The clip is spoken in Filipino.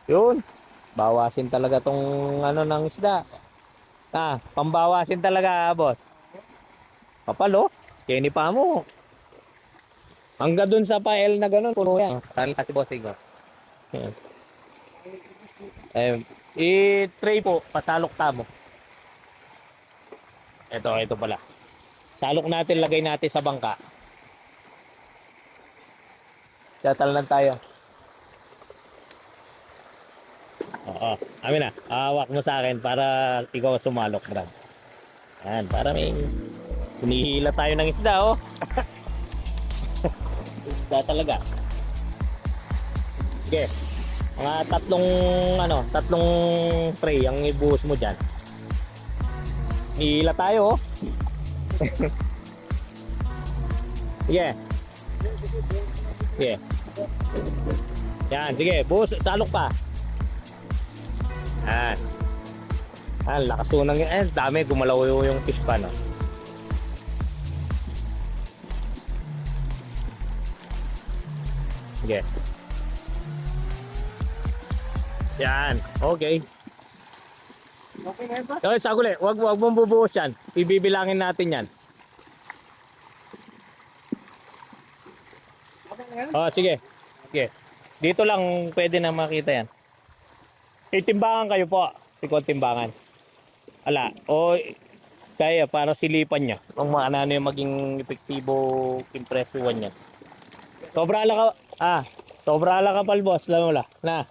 Yun. Bawasin talaga tong ano ng isda. Pambawasin talaga, boss. Kapalo. Kenny pa mo. Hanggang dun sa pael na ganun, puno yan. Tali kasi bossing ko. Yan. I-tray po, pasalok tamo. Ito pala. Salok natin, lagay natin sa bangka. Tatalan tayo. Oo. Amin na. Hawak mo sa akin para ikaw sumalok, Brad. Yan, para may hinihila tayo ng isda, oh. Isda talaga. Sige. Mga tatlong tray ang ibuhos mo dyan. Hihila tayo, oh. Sige. Sige. Yan, sige. Buhos, salok pa. Yan. Lakas unang yun. Dami, gumalaw yung fish pan, oh. Sige. Yan. Okay. Okay na ba? Okay, saguli. Wag mong bubuhos yan. Ibibilangin natin yan. Okay na yan? Oh, sige. Sige. Dito lang pwede na makita yan. Itimbangan kayo po. Ikaw timbangan. Ala. O kaya para silipan niya. Kung ano yung maging epektibo impression niya. Sobra lang ka. Sobra lang ka pal boss. Lalo na.